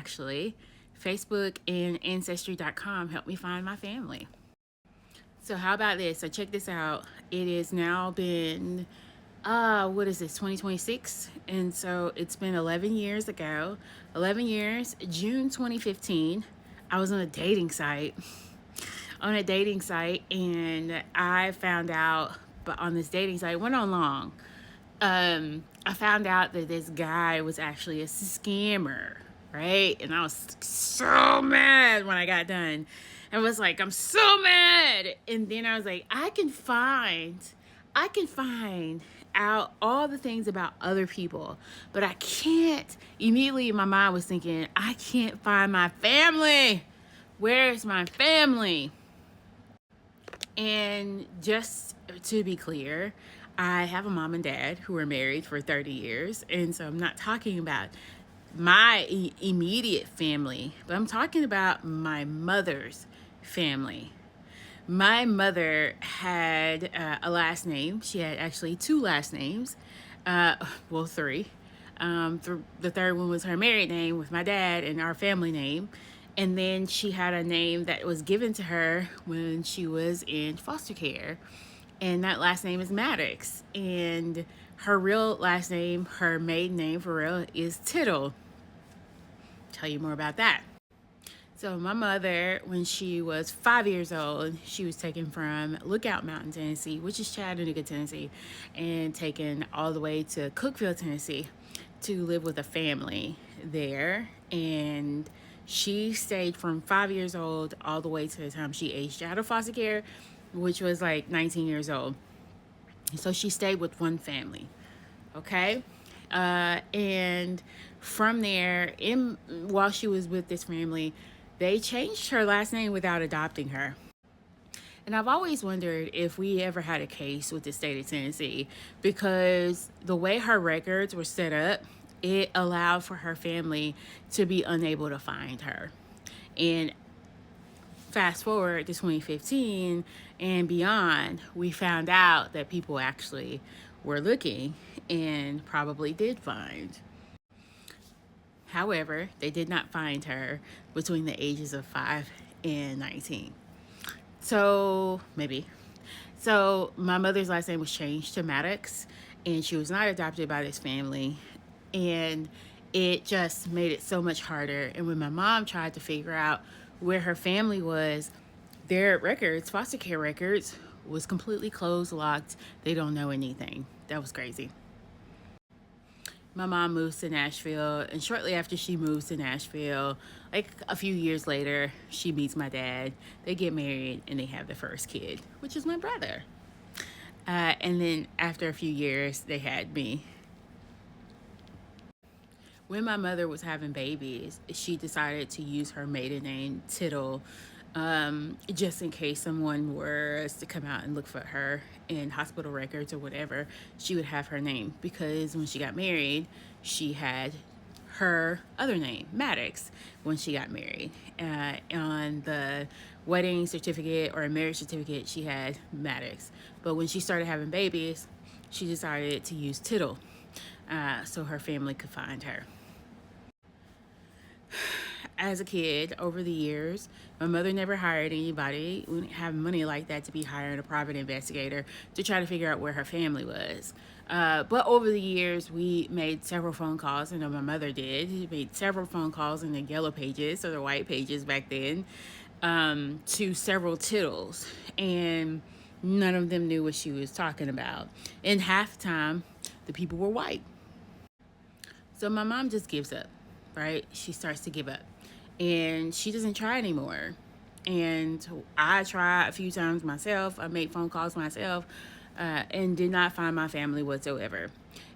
actually. Facebook and Ancestry.com helped me find my family. So how about this? So check this out. It has now been what is this, 2026? And so it's been 11 years ago. 11 years, June 2015. I was on a dating site. And I found out, but on this dating site, it went on long. I found out that this guy was actually a scammer, right? And I was so mad when I got done. I was like, I'm so mad. And then I was like, I can find out all the things about other people, but I can't. Immediately my mind was thinking, I can't find my family. Where's my family? And just to be clear, I have a mom and dad who were married for 30 years. And so I'm not talking about my immediate family, but I'm talking about my mother's family. My mother had a last name. She had actually two last names. Well, three. The third one was her married name with my dad and our family name. And then she had a name that was given to her when she was in foster care. And that last name is Maddox. And her real last name, her maiden name for real, is Tittle. Tell you more about that. So my mother, when she was 5 years old, she was taken from Lookout Mountain, Tennessee, which is Chattanooga, Tennessee, and taken all the way to Cookeville, Tennessee, to live with a family there. And she stayed from 5 years old all the way to the time she aged out of foster care, which was like 19 years old. So she stayed with one family, okay? And from there, while she was with this family, they changed her last name without adopting her. And I've always wondered if we ever had a case with the state of Tennessee, because the way her records were set up, it allowed for her family to be unable to find her. And fast forward to 2015 and beyond, we found out that people actually were looking and probably did find. However, they did not find her between the ages of 5 and 19. So, maybe. So, my mother's last name was changed to Maddox, and she was not adopted by this family. And it just made it so much harder. And when my mom tried to figure out where her family was, their records, foster care records, was completely closed, locked. They don't know anything. That was crazy. My mom moves to Nashville, and shortly after she moves to Nashville, like a few years later, she meets my dad. They get married and they have the first kid, which is my brother. And then after a few years, they had me. When my mother was having babies, she decided to use her maiden name, Tittle, just in case someone was to come out and look for her in hospital records or whatever, she would have her name. Because when she got married, she had her other name, Maddox, when she got married. On the wedding certificate or a marriage certificate, she had Maddox. But when she started having babies, she decided to use Tittle, so her family could find her. As a kid, over the years, my mother never hired anybody. We didn't have money like that to be hiring a private investigator to try to figure out where her family was. But over the years, we made several phone calls. I know my mother did. She made several phone calls in the yellow pages, or the white pages back then, to several Tittles. And none of them knew what she was talking about. And half the time, the people were white. So my mom just gives up, right? She starts to give up. And she doesn't try anymore. And I tried a few times myself. I made phone calls myself, and did not find my family whatsoever.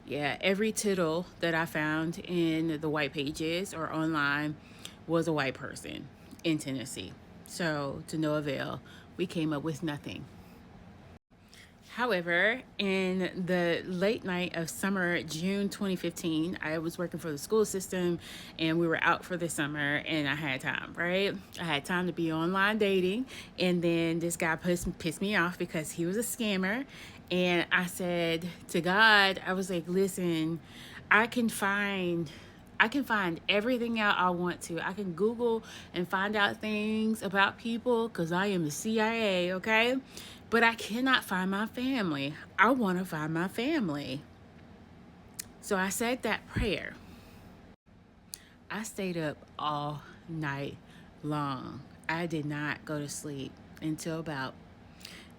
Yeah, every Tittle that I found in the white pages or online was a white person in Tennessee. So to no avail, we came up with nothing. However, in the late night of summer, June 2015, I was working for the school system and we were out for the summer and I had time, right? I had time to be online dating. And then this guy pissed me off because he was a scammer. And I said to God, I was like, listen, I can find I can find everything out I want to. I can Google and find out things about people because I am the CIA, okay? But I cannot find my family. I want to find my family. So I said that prayer. I stayed up all night long. I did not go to sleep until about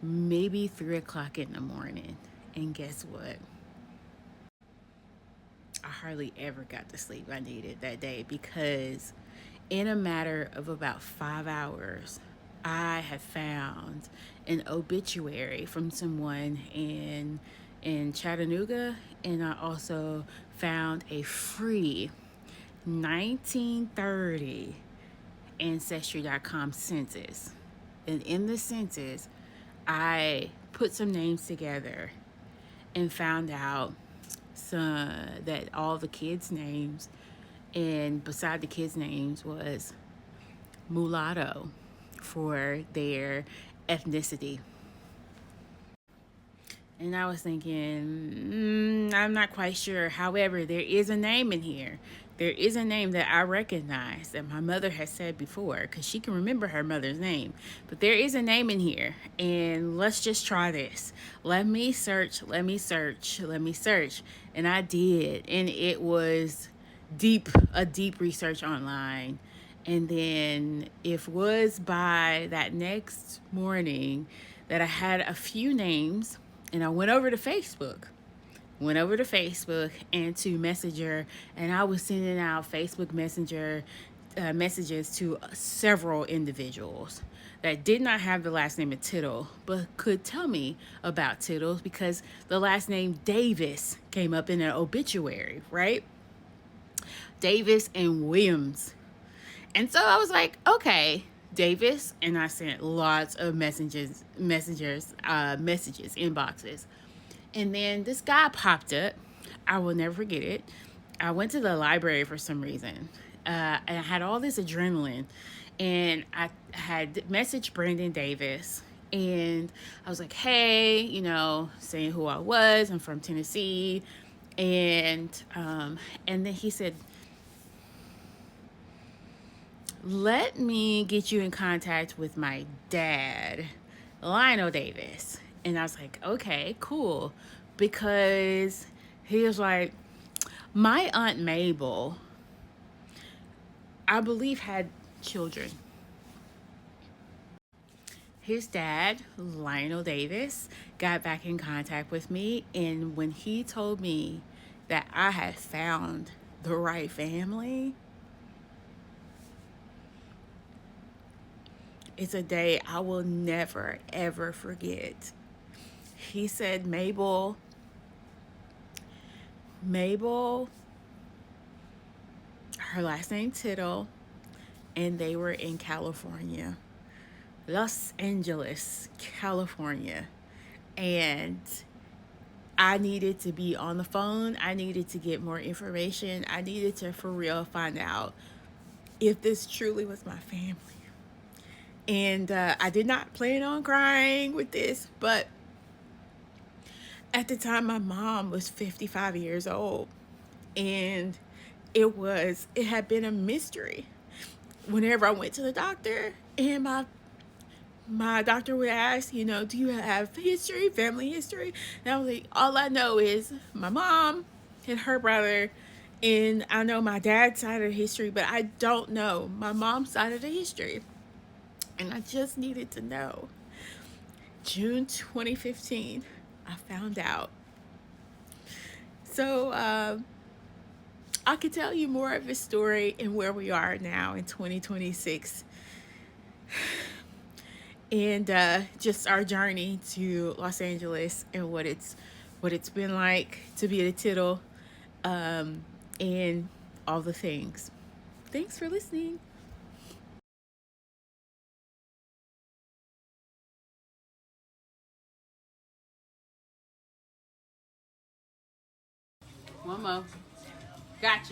maybe 3 o'clock in the morning. And guess what? I hardly ever got the sleep I needed that day because, in a matter of about 5 hours, I had found an obituary from someone in Chattanooga, and I also found a free 1930 Ancestry.com census. And in the census, I put some names together and found out that all the kids' names, and beside the kids' names was mulatto for their ethnicity. And I was thinking, I'm not quite sure. However, there is a name in here. There is a name that I recognize that my mother has said before because she can remember her mother's name. But there is a name in here. And let's just try this. Let me search. And I did. And it was a deep research online. And then it was by that next morning that I had a few names, and I went over to Facebook and to Messenger, and I was sending out Facebook Messenger messages to several individuals that did not have the last name of Tittle, but could tell me about Tittles because the last name Davis came up in an obituary, right? Davis and Williams. And so I was like, okay, Davis, and I sent lots of messages, inboxes. And then this guy popped up. I will never forget it. I went to the library for some reason. And I had all this adrenaline. And I had messaged Brandon Davis. And I was like, hey, saying who I was. I'm from Tennessee. And then he said, let me get you in contact with my dad, Lionel Davis. And I was like, okay, cool. Because he was like, my Aunt Mabel, I believe, had children. His dad, Lionel Davis, got back in contact with me. And when he told me that I had found the right family, it's a day I will never, ever forget. He said, Mabel, her last name Tittle, and they were in California, Los Angeles, California. And I needed to be on the phone. I needed to get more information. I needed to, for real, find out if this truly was my family. And I did not plan on crying with this, but at the time, my mom was 55 years old, and it had been a mystery. Whenever I went to the doctor, and my doctor would ask, do you have family history? And I was like, all I know is my mom and her brother, and I know my dad's side of the history, but I don't know my mom's side of the history. And I just needed to know. June 2015, I found out. So I could tell you more of his story and where we are now in 2026. And just our journey to Los Angeles and what it's been like to be at a Tittle, and all the things. Thanks for listening. One more. Gotcha.